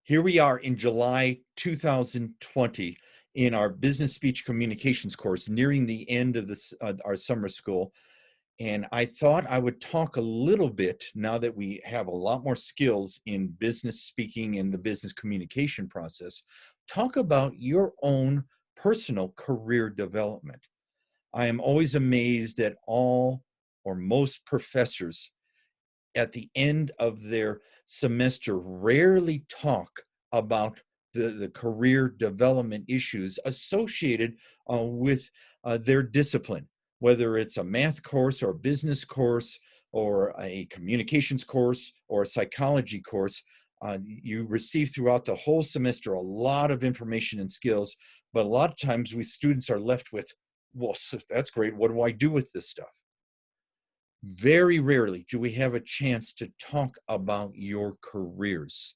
Here we are in July 2020 in our business speech communications course, nearing the end of this our summer school. And I thought I would talk a little bit, now that we have a lot more skills in business speaking and the business communication process, talk about your own personal career development. I am always amazed that all or most professors at the end of their semester rarely talk about the career development issues associated with their discipline, whether it's a math course or a business course or a communications course or a psychology course. You receive throughout the whole semester a lot of information and skills, but a lot of times we students are left with, well, that's great. What do I do with this stuff? Very rarely do we have a chance to talk about your careers.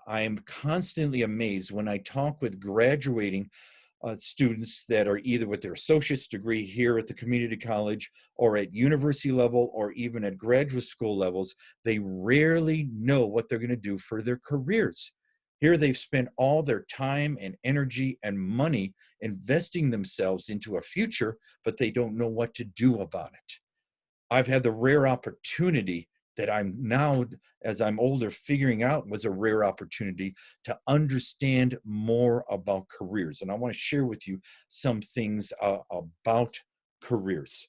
I am constantly amazed when I talk with graduating students that are either with their associate's degree here at the community college or at university level or even at graduate school levels. They rarely know what they're going to do for their careers. Here they've spent all their time and energy and money investing themselves into a future, but they don't know what to do about it. I've had the rare opportunity that I'm now, as I'm older, figuring out was a rare opportunity to understand more about careers. And I want to share with you some things about careers.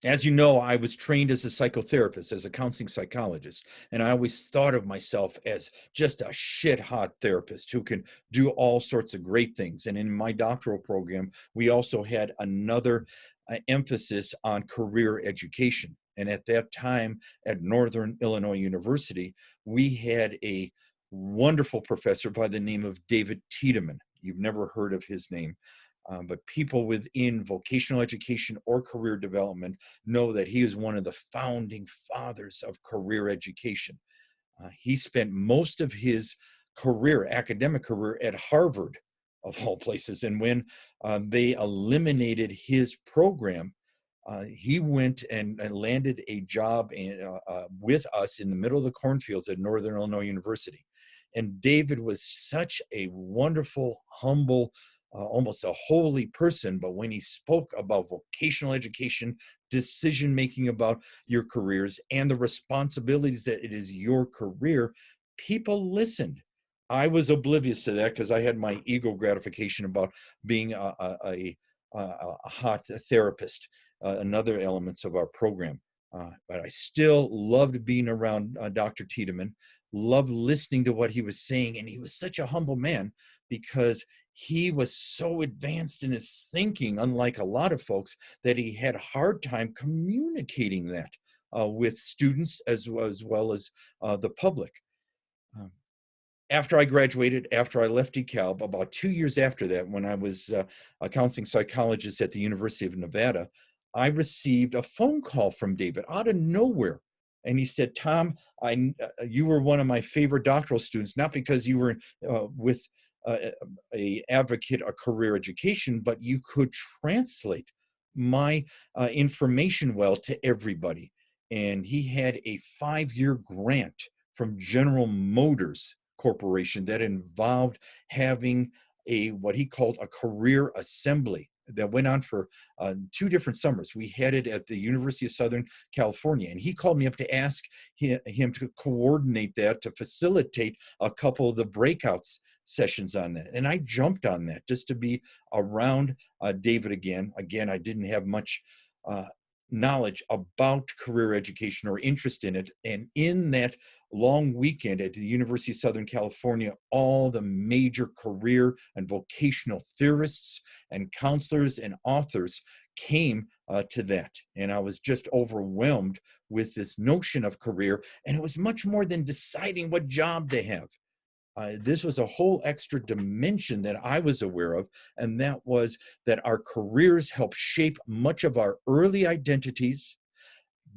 As you know, I was trained as a psychotherapist, as a counseling psychologist, and I always thought of myself as just a shit-hot therapist who can do all sorts of great things. And in my doctoral program, we also had another emphasis on career education. And at that time at Northern Illinois University, we had a wonderful professor by the name of David Tiedemann. You've never heard of his name. But people within vocational education or career development know that he is one of the founding fathers of career education. He spent most of his career, academic career, at Harvard, of all places. And when they eliminated his program, he went and landed a job with us in the middle of the cornfields at Northern Illinois University. And David was such a wonderful, humble, almost a holy person, but when he spoke about vocational education, decision-making about your careers, and the responsibilities that it is your career, people listened. I was oblivious to that because I had my ego gratification about being a hot therapist, another elements of our program. But I still loved being around Dr. Tiedemann, loved listening to what he was saying, and he was such a humble man because he was so advanced in his thinking, unlike a lot of folks, that he had a hard time communicating that with students as well as the public. After I graduated, after I left DeKalb, about 2 years after that, when I was a counseling psychologist at the University of Nevada, I received a phone call from David out of nowhere. And he said, Tom, you were one of my favorite doctoral students, not because you were with a advocate of career education, but you could translate my information well to everybody. And he had a 5-year grant from General Motors Corporation that involved having what he called a career assembly that went on for 2 different summers. We had it at the University of Southern California, and he called me up to ask him to coordinate that, to facilitate a couple of the breakouts sessions on that. And I jumped on that just to be around David again. Again, I didn't have much knowledge about career education or interest in it. And in that long weekend at the University of Southern California, all the major career and vocational theorists and counselors and authors came to that. And I was just overwhelmed with this notion of career. And it was much more than deciding what job to have. This was a whole extra dimension that I was aware of, and that was that our careers help shape much of our early identities,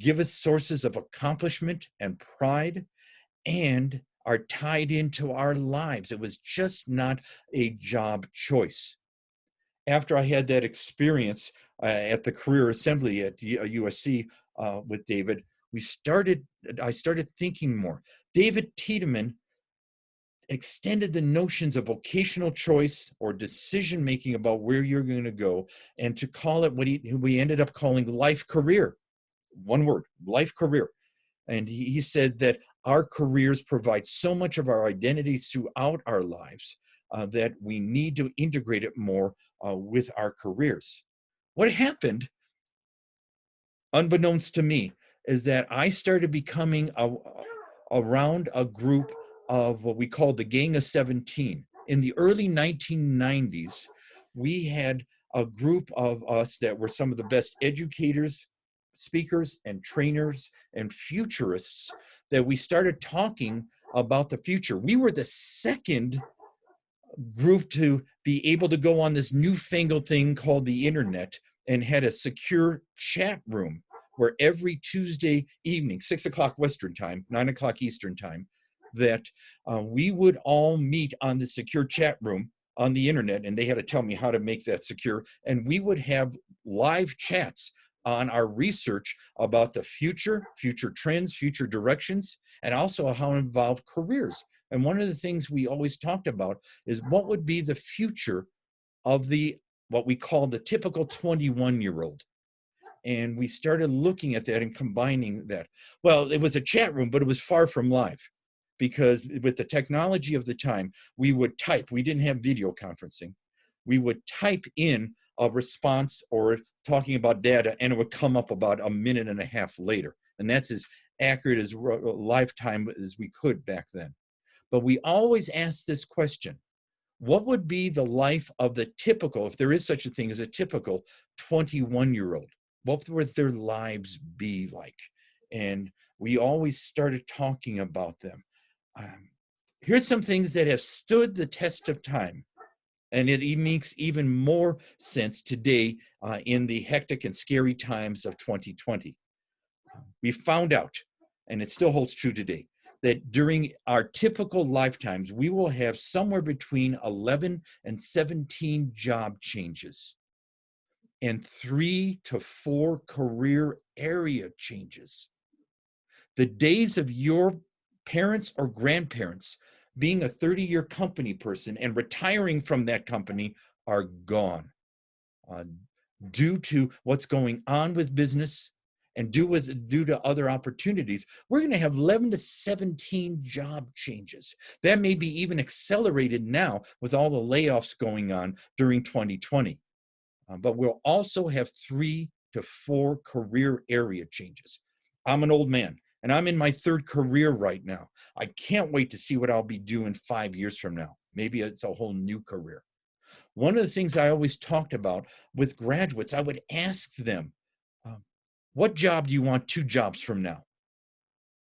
give us sources of accomplishment and pride, and are tied into our lives. It was just not a job choice. After I had that experience at the Career Assembly at USC with David, I started thinking more. David Tiedemann extended the notions of vocational choice or decision making about where you're going to go, and to call it what we ended up calling life career. One word, life career. And he said that our careers provide so much of our identities throughout our lives that we need to integrate it more with our careers. What happened, unbeknownst to me, is that I started becoming around a group of what we call the Gang of 17. In the early 1990s, we had a group of us that were some of the best educators, speakers, and trainers and futurists that we started talking about the future. We were the second group to be able to go on this newfangled thing called the internet, and had a secure chat room where every Tuesday evening, 6 o'clock Western time, 9 o'clock Eastern time, that we would all meet on the secure chat room on the internet, and they had to tell me how to make that secure. And we would have live chats on our research about the future trends, future directions, and also how it involved careers. And one of the things we always talked about is what would be the future of what we call the typical 21-year-old. And we started looking at that and combining that. Well, it was a chat room, but it was far from live, because with the technology of the time, we would type. We didn't have video conferencing. We would type in a response or talking about data, and it would come up about a minute and a half later. And that's as accurate as lifetime as we could back then. But we always asked this question: what would be the life of the typical, if there is such a thing as a typical 21-year-old? What would their lives be like? And we always started talking about them. Here's some things that have stood the test of time, and it makes even more sense today in the hectic and scary times of 2020. We found out, and it still holds true today, that during our typical lifetimes, we will have somewhere between 11 and 17 job changes and 3 to 4 career area changes. The days of your parents or grandparents being a 30-year company person and retiring from that company are gone due to what's going on with business and due to other opportunities. We're going to have 11 to 17 job changes. That may be even accelerated now with all the layoffs going on during 2020. But we'll also have 3 to 4 career area changes. I'm an old man, and I'm in my 3rd career right now. I can't wait to see what I'll be doing 5 years from now. Maybe it's a whole new career. One of the things I always talked about with graduates, I would ask them, what job do you want 2 jobs from now?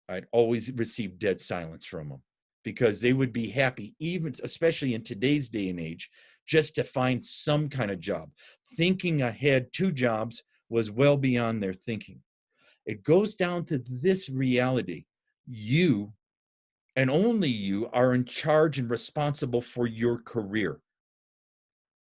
I'd always receive dead silence from them, because they would be happy, even especially in today's day and age, just to find some kind of job. Thinking ahead 2 jobs was well beyond their thinking. It goes down to this reality: you, and only you, are in charge and responsible for your career.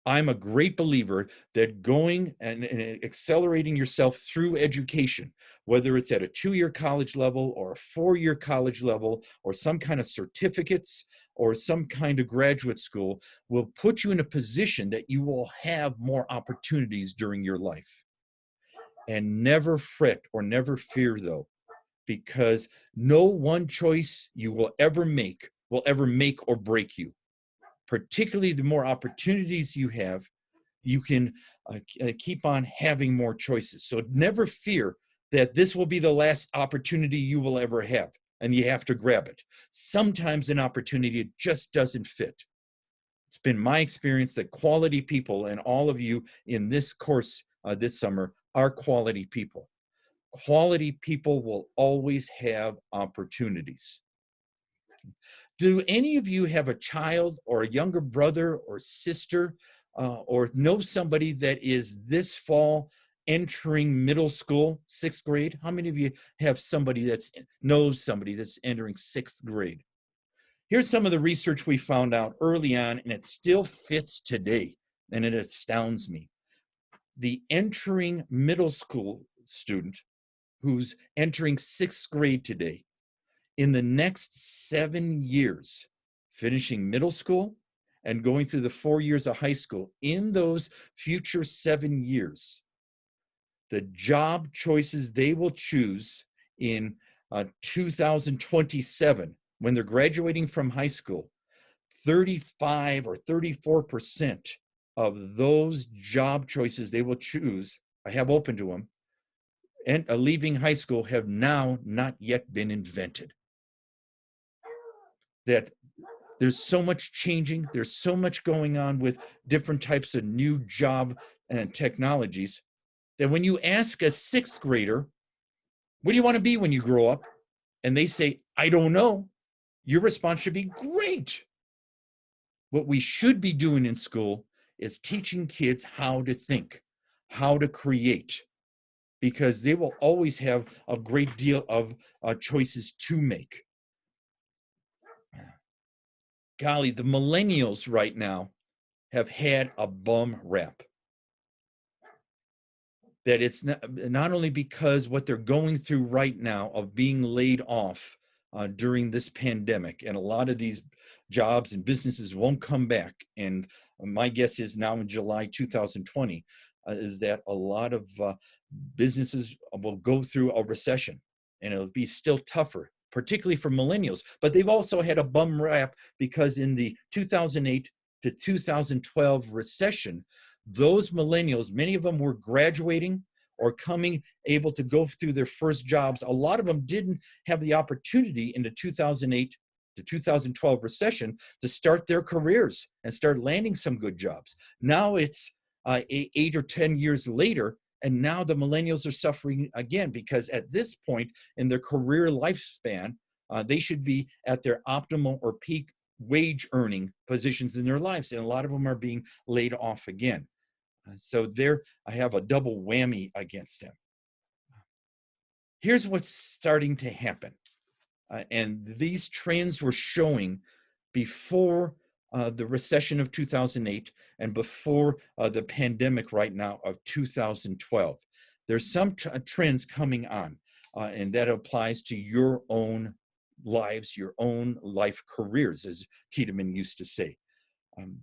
I'm a great believer that going and accelerating yourself through education, whether it's at a 2-year college level or a 4-year college level or some kind of certificates or some kind of graduate school, will put you in a position that you will have more opportunities during your life. And never fret or never fear, though, because no one choice you will ever make or break you. Particularly the more opportunities you have, you can keep on having more choices. So never fear that this will be the last opportunity you will ever have, and you have to grab it. Sometimes an opportunity just doesn't fit. It's been my experience that quality people, and all of you in this course this summer, are quality people. Quality people will always have opportunities. Do any of you have a child or a younger brother or sister or know somebody that is this fall entering middle school, 6th grade? How many of you have somebody knows somebody that's entering 6th grade? Here's some of the research we found out early on, and it still fits today, and it astounds me. The entering middle school student who's entering 6th grade today, in the next 7 years, finishing middle school and going through the 4 years of high school, in those future 7 years, the job choices they will choose in 2027, when they're graduating from high school, 35 or 34% of those job choices they will choose, I have open to them, and leaving high school, have now not yet been invented. That there's so much changing, there's so much going on with different types of new job and technologies, that when you ask a 6th grader, what do you want to be when you grow up? And they say, I don't know. Your response should be, great. What we should be doing in school is teaching kids how to think, how to create, because they will always have a great deal of choices to make. Golly, the millennials right now have had a bum rap. That it's not only because what they're going through right now of being laid off during this pandemic, and a lot of these jobs and businesses won't come back. And my guess is now in July 2020, is that a lot of businesses will go through a recession, and it'll be still tougher, particularly for millennials. But they've also had a bum rap because in the 2008 to 2012 recession, those millennials, many of them were graduating or coming able to go through their first jobs. A lot of them didn't have the opportunity in the 2008 to 2012 recession to start their careers and start landing some good jobs. Now it's 8 or 10 years later, and now the millennials are suffering again, because at this point in their career lifespan, they should be at their optimal or peak wage earning positions in their lives, and a lot of them are being laid off again. So there, I have a double whammy against them. Here's what's starting to happen, and these trends were showing before the recession of 2008 and before the pandemic right now of 2012. There's some trends coming on, and that applies to your own lives, your own life careers, as Tiedemann used to say.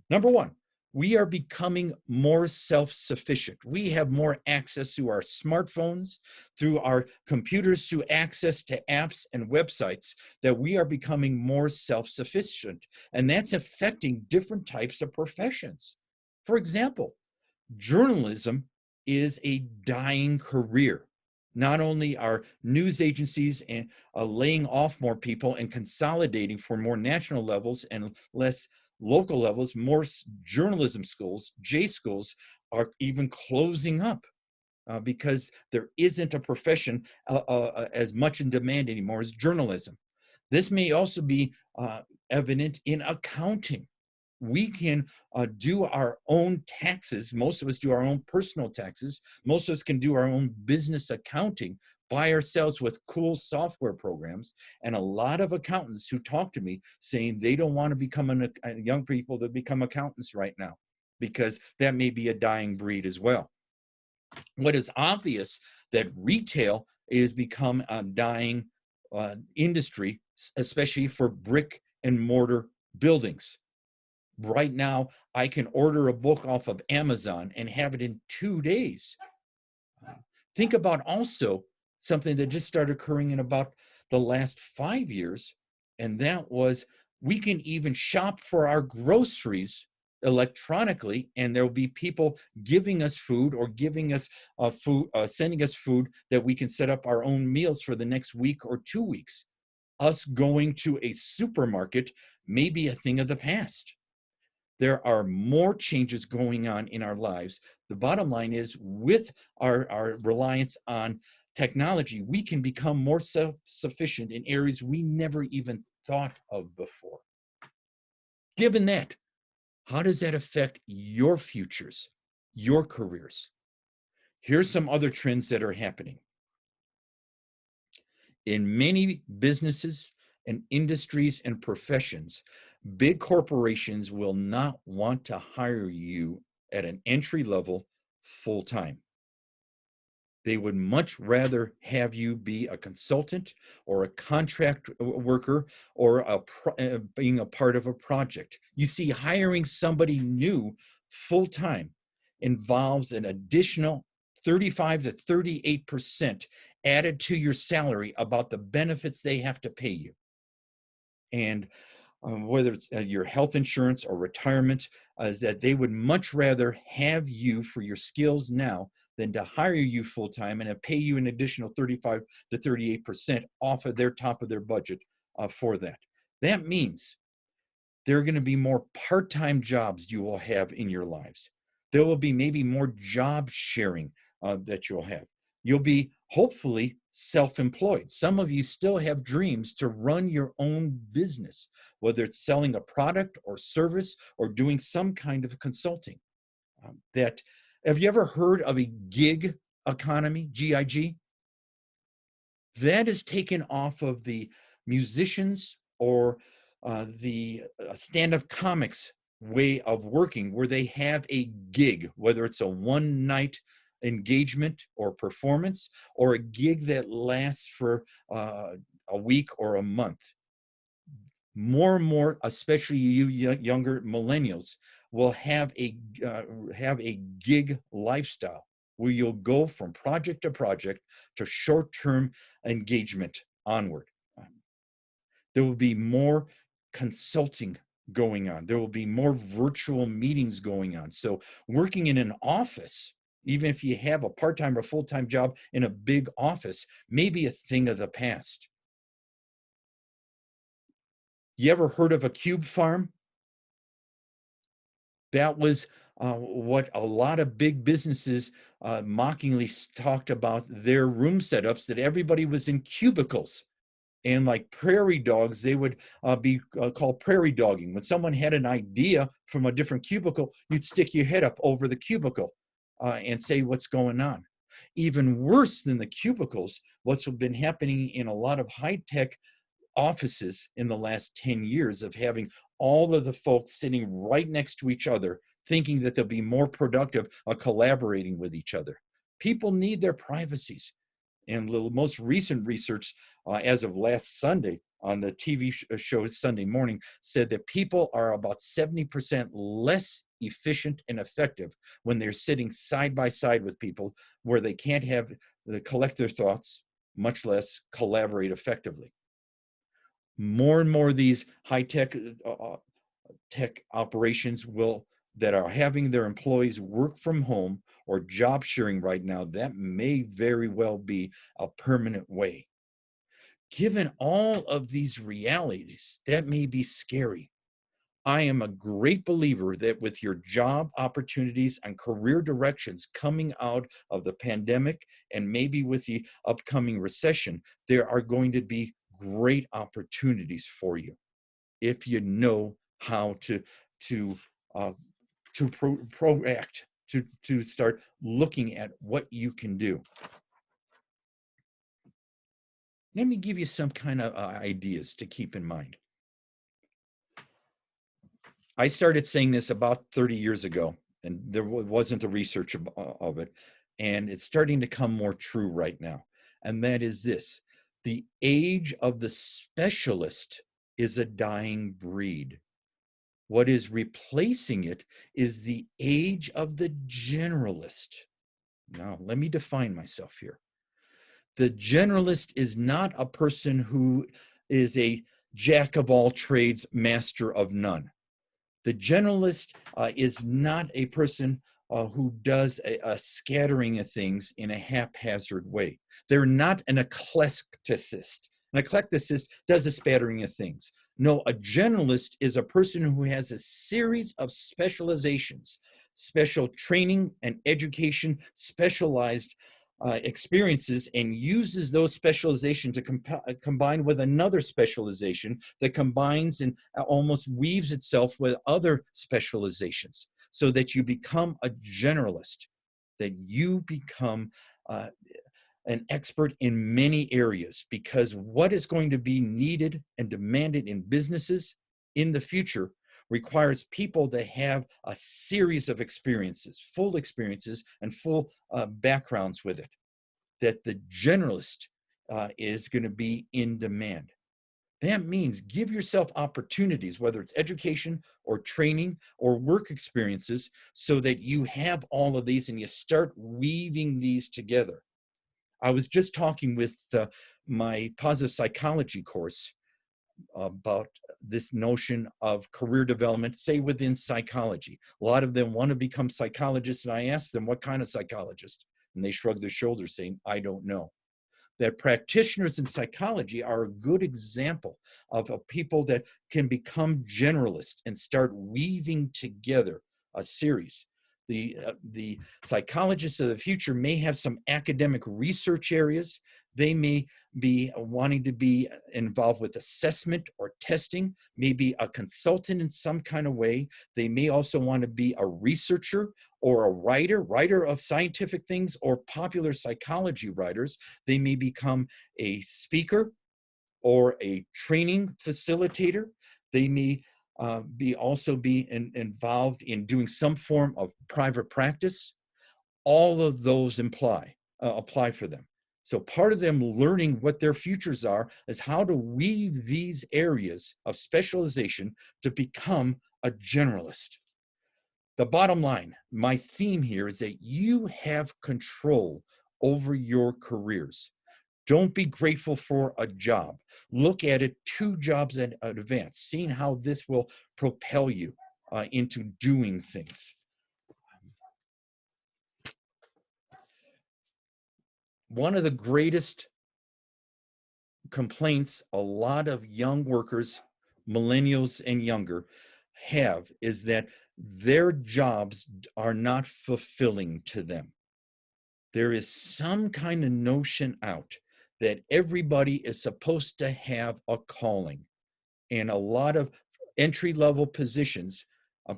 Number one, we are becoming more self-sufficient. We have more access to our smartphones, through our computers, through access to apps and websites, that we are becoming more self-sufficient. And that's affecting different types of professions. For example, journalism is a dying career. Not only are news agencies laying off more people and consolidating for more national levels and less local levels, more journalism schools, J schools, are even closing up because there isn't a profession as much in demand anymore as journalism. This may also be evident in accounting. We can do our own taxes. Most of us do our own personal taxes. Most of us can do our own business accounting by ourselves with cool software programs. And a lot of accountants who talk to me saying they don't want to become young people that become accountants right now, because that may be a dying breed as well. What is obvious, that retail is become a dying industry, especially for brick and mortar buildings. Right now, I can order a book off of Amazon and have it in 2 days. Think about also something that just started occurring in about the last 5 years, and that was we can even shop for our groceries electronically, and there will be people giving us food or giving us food, sending us food that we can set up our own meals for the next week or 2 weeks. Us going to a supermarket may be a thing of the past. There are more changes going on in our lives. The bottom line is, with our reliance on technology, we can become more self-sufficient in areas we never even thought of before. Given that, how does that affect your futures, your careers? Here's some other trends that are happening. In many businesses and industries and professions, big corporations will not want to hire you at an entry level full time. They would much rather have you be a consultant or a contract worker or being a part of a project. You see, hiring somebody new full-time involves an additional 35 to 38% added to your salary about the benefits they have to pay you. And whether it's your health insurance or retirement, is that they would much rather have you for your skills now than to hire you full time and pay you an additional 35 to 38% off of their top of their budget for that. That means there are going to be more part-time jobs you will have in your lives. There will be maybe more job sharing that you'll have. You'll be hopefully self-employed. Some of you still have dreams to run your own business, whether it's selling a product or service or doing some kind of consulting. Have you ever heard of a gig economy, GIG? That is taken off of the musicians or the stand-up comics way of working, where they have a gig, whether it's a one-night engagement or performance, or a gig that lasts for a week or a month. More and more, especially you younger millennials, will have a gig lifestyle where you'll go from project to project to short-term engagement onward. There will be more consulting going on. There will be more virtual meetings going on. So working in an office, even if you have a part-time or full-time job in a big office, may be a thing of the past. You ever heard of a cube farm? That was what a lot of big businesses mockingly talked about their room setups, that everybody was in cubicles. And like prairie dogs, they would be called prairie dogging. When someone had an idea from a different cubicle, you'd stick your head up over the cubicle and say what's going on. Even worse than the cubicles, what's been happening in a lot of high-tech offices in the last 10 years of having all of the folks sitting right next to each other, thinking that they'll be more productive collaborating with each other. People need their privacies. And the most recent research, as of last Sunday on the TV show Sunday Morning, said that people are about 70% less efficient and effective when they're sitting side by side with people where they can't collect their thoughts, much less collaborate effectively. More and more of these high-tech tech operations that are having their employees work from home or job sharing right now, that may very well be a permanent way. Given all of these realities, that may be scary. I am a great believer that with your job opportunities and career directions coming out of the pandemic, and maybe with the upcoming recession, there are going to be great opportunities for you if you know how to proact, to start looking at what you can do. Let me give you some kind of ideas to keep in mind. I started saying this about 30 years ago, and there wasn't the research of it, and it's starting to come more true right now. And that is this: the age of the specialist is a dying breed. What is replacing it is the age of the generalist. Now, let me define myself here. The generalist is not a person who is a jack of all trades, master of none. The generalist is not a person who does a scattering of things in a haphazard way. They're not an eclecticist. An eclecticist does a spattering of things. No, a generalist is a person who has a series of specializations, special training and education, specialized experiences, and uses those specializations to combine with another specialization that combines and almost weaves itself with other specializations, so that you become a generalist, that you become an expert in many areas. Because what is going to be needed and demanded in businesses in the future requires people that have a series of experiences, full experiences and full backgrounds with it. that the generalist is going to be in demand. That means give yourself opportunities, whether it's education or training or work experiences, so that you have all of these and you start weaving these together. I was just talking with my positive psychology course about this notion of career development, say within psychology. A lot of them want to become psychologists, and I asked them, what kind of psychologist? And they shrugged their shoulders saying, I don't know. That practitioners in psychology are a good example of people that can become generalists and start weaving together a series. The psychologists of the future may have some academic research areas. They may be wanting to be involved with assessment or testing, maybe a consultant in some kind of way. They may also want to be a researcher or a writer of scientific things or popular psychology writers. They may become a speaker or a training facilitator. They may also be involved in doing some form of private practice. All of those apply for them. So part of them learning what their futures are is how to weave these areas of specialization to become a generalist. The bottom line, my theme here is that you have control over your careers. Don't be grateful for a job. Look at it 2 jobs in advance, seeing how this will propel you into doing things. One of the greatest complaints a lot of young workers, millennials and younger, have is that their jobs are not fulfilling to them. There is some kind of notion out that everybody is supposed to have a calling. And a lot of entry-level positions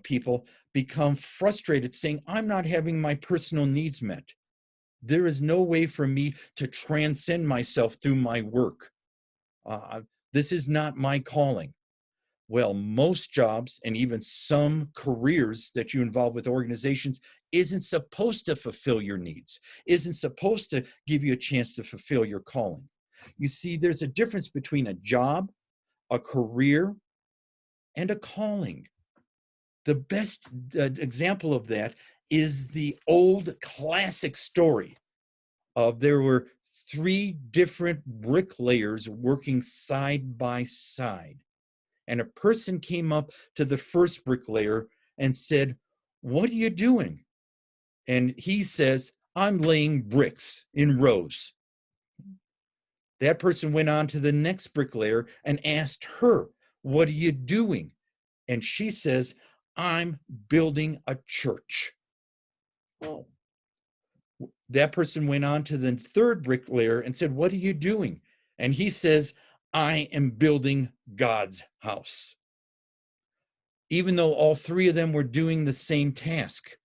people become frustrated saying, I'm not having my personal needs met. There is no way for me to transcend myself through my work. This is not my calling. Well, most jobs and even some careers that you involve with organizations isn't supposed to fulfill your needs, isn't supposed to give you a chance to fulfill your calling. You see, there's a difference between a job, a career, and a calling. The best example of that is the old classic story of there were 3 different bricklayers working side by side. And a person came up to the first bricklayer and said, what are you doing? And he says, I'm laying bricks in rows. That person went on to the next bricklayer and asked her, what are you doing? And she says, I'm building a church. Oh. That person went on to the third bricklayer and said, what are you doing? And he says, I am building God's house. Even though all 3 of them were doing the same task,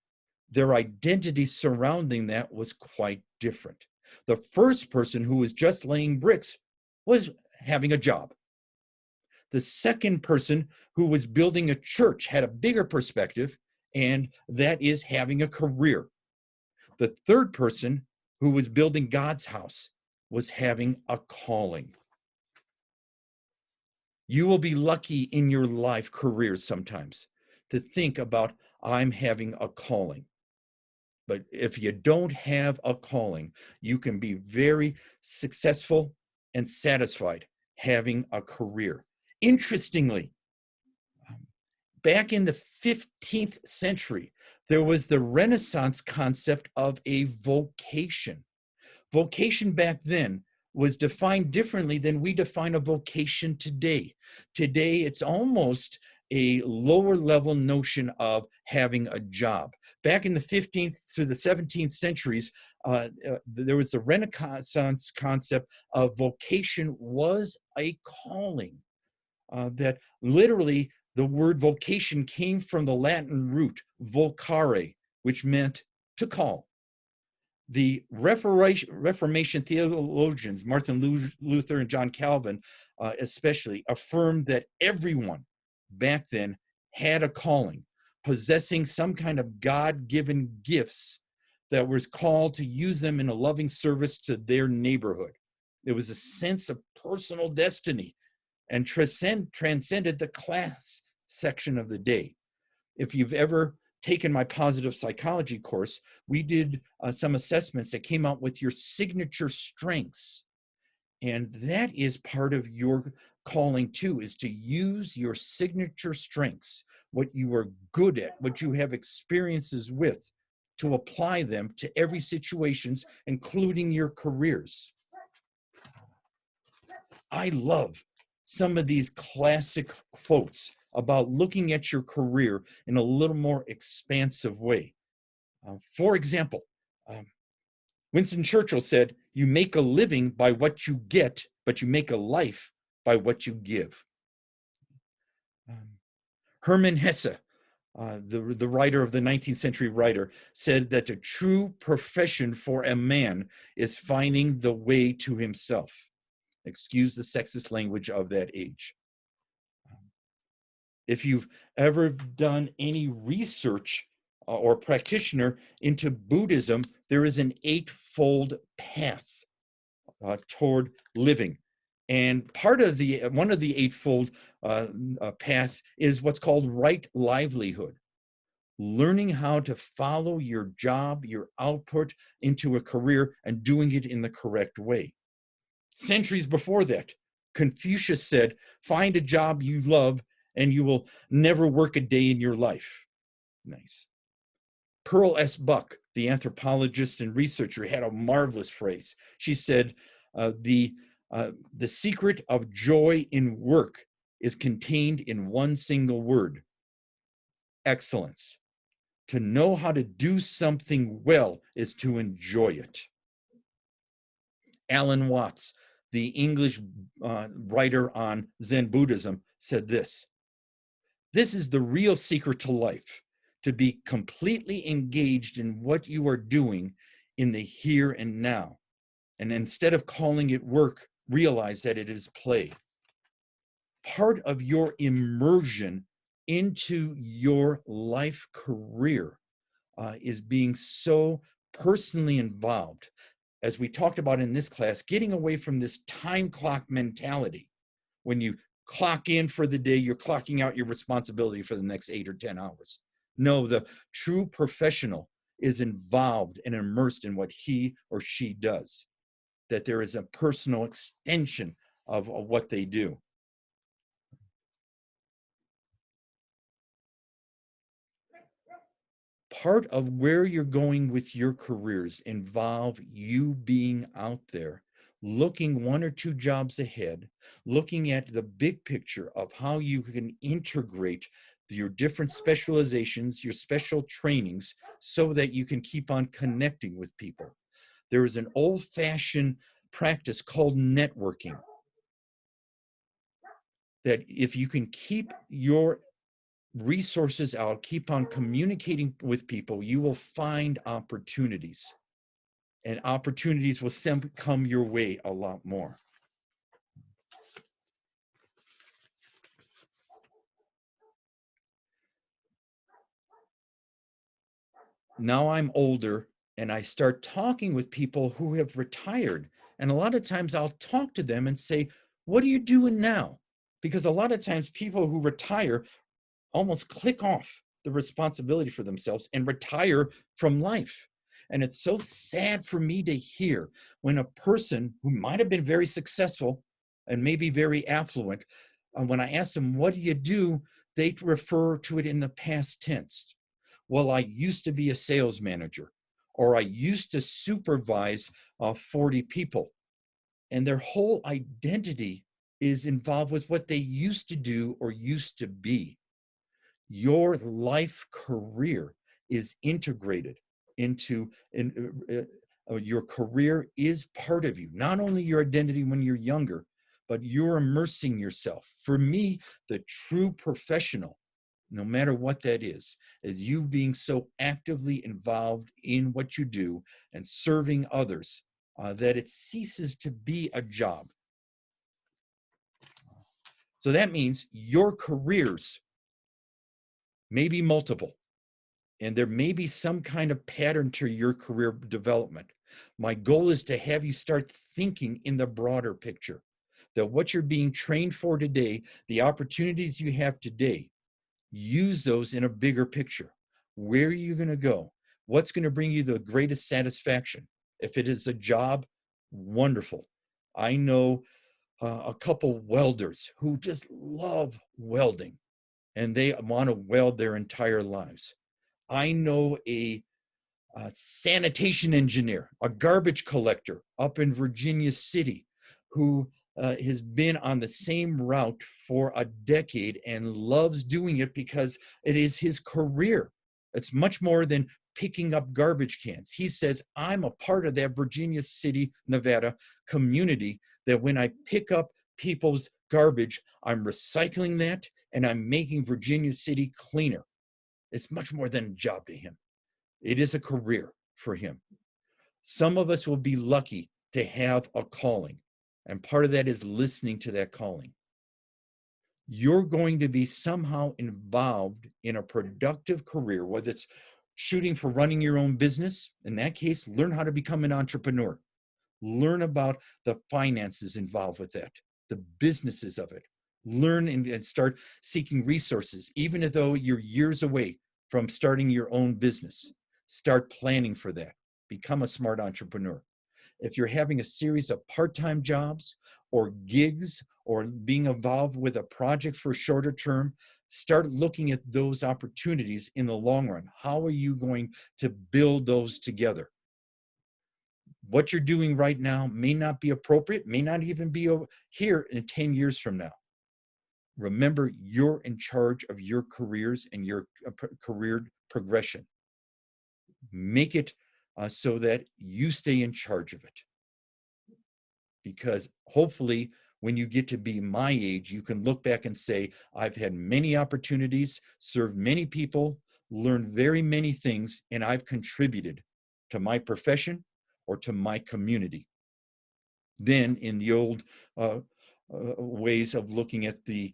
their identity surrounding that was quite different. The first person, who was just laying bricks, was having a job. The second person, who was building a church, had a bigger perspective, and that is having a career. The third person, who was building God's house, was having a calling. You will be lucky in your life careers sometimes to think about, I'm having a calling. But if you don't have a calling, you can be very successful and satisfied having a career. Interestingly, back in the 15th century, there was the Renaissance concept of a vocation. Vocation back then was defined differently than we define a vocation today. Today, it's almost a lower level notion of having a job. Back in the 15th through the 17th centuries, there was the Renaissance concept of vocation was a calling. That literally the word vocation came from the Latin root vocare, which meant to call. The Reformation theologians, Martin Luther and John Calvin especially, affirmed that everyone back then had a calling, possessing some kind of God-given gifts that was called to use them in a loving service to their neighborhood. It was a sense of personal destiny and transcended the class section of the day. If you've ever taken my positive psychology course, we did some assessments that came out with your signature strengths. And that is part of your calling too, is to use your signature strengths, what you are good at, what you have experiences with, to apply them to every situations, including your careers. I love some of these classic quotes about looking at your career in a little more expansive way. For example, Winston Churchill said, "You make a living by what you get, but you make a life by what you give." Hermann Hesse, the writer of the 19th century writer, said that a true profession for a man is finding the way to himself. Excuse the sexist language of that age. If you've ever done any research or practitioner into Buddhism, there is an eightfold path toward living. And one of the eightfold path is what's called right livelihood. Learning how to follow your job, your output into a career and doing it in the correct way. Centuries before that, Confucius said, "Find a job you love and you will never work a day in your life." Nice. Pearl S. Buck, the anthropologist and researcher, had a marvelous phrase. She said, the secret of joy in work is contained in one single word: excellence. To know how to do something well is to enjoy it. Alan Watts, the English writer on Zen Buddhism, said this: "This is the real secret to life, to be completely engaged in what you are doing in the here and now. And instead of calling it work, realize that it is play." Part of your immersion into your life career is being so personally involved. As we talked about in this class, getting away from this time clock mentality. When you clock in for the day, you're clocking out your responsibility for the next 8 or 10 hours. No, the true professional is involved and immersed in what he or she does, that there is a personal extension of what they do. Part of where you're going with your careers involve you being out there, looking 1 or 2 jobs ahead, looking at the big picture of how you can integrate your different specializations, your special trainings, so that you can keep on connecting with people. There is an old-fashioned practice called networking, that if you can keep your resources out, keep on communicating with people, you will find opportunities, and opportunities will come your way a lot more. Now I'm older and I start talking with people who have retired. And a lot of times I'll talk to them and say, "What are you doing now?" Because a lot of times people who retire almost click off the responsibility for themselves and retire from life. And it's so sad for me to hear when a person who might have been very successful and maybe very affluent, when I ask them, "What do you do?" they refer to it in the past tense. "Well, I used to be a sales manager," or "I used to supervise 40 people." And their whole identity is involved with what they used to do or used to be. Your life career is integrated into, your career is part of you, not only your identity when you're younger, but you're immersing yourself. For me, the true professional, no matter what that is you being so actively involved in what you do and serving others that it ceases to be a job. So that means your careers may be multiple. And there may be some kind of pattern to your career development. My goal is to have you start thinking in the broader picture, that what you're being trained for today, the opportunities you have today, use those in a bigger picture. Where are you going to go? What's going to bring you the greatest satisfaction? If it is a job, wonderful. I know a couple welders who just love welding and they want to weld their entire lives. I know a sanitation engineer, a garbage collector up in Virginia City who has been on the same route for a decade and loves doing it because it is his career. It's much more than picking up garbage cans. He says, I'm a part of that Virginia City, Nevada community that when I pick up people's garbage, I'm recycling that and I'm making Virginia City cleaner. It's much more than a job to him. It is a career for him. Some of us will be lucky to have a calling, and part of that is listening to that calling. You're going to be somehow involved in a productive career, whether it's shooting for running your own business. In that case, learn how to become an entrepreneur. Learn about the finances involved with that, the businesses of it. Learn and start seeking resources, even though you're years away from starting your own business. Start planning for that. Become a smart entrepreneur. If you're having a series of part-time jobs or gigs or being involved with a project for shorter term, start looking at those opportunities in the long run. How are you going to build those together? What you're doing right now may not be appropriate, may not even be here in 10 years from now. Remember, you're in charge of your careers and your career progression. Make it so that you stay in charge of it. Because hopefully, when you get to be my age, you can look back and say, I've had many opportunities, served many people, learned very many things, and I've contributed to my profession or to my community. Then, in the old ways of looking at the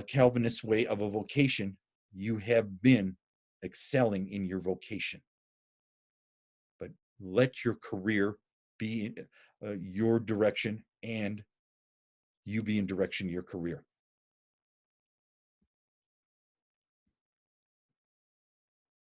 Calvinist way of a vocation, you have been excelling in your vocation. But let your career be your direction and you be in direction of your career.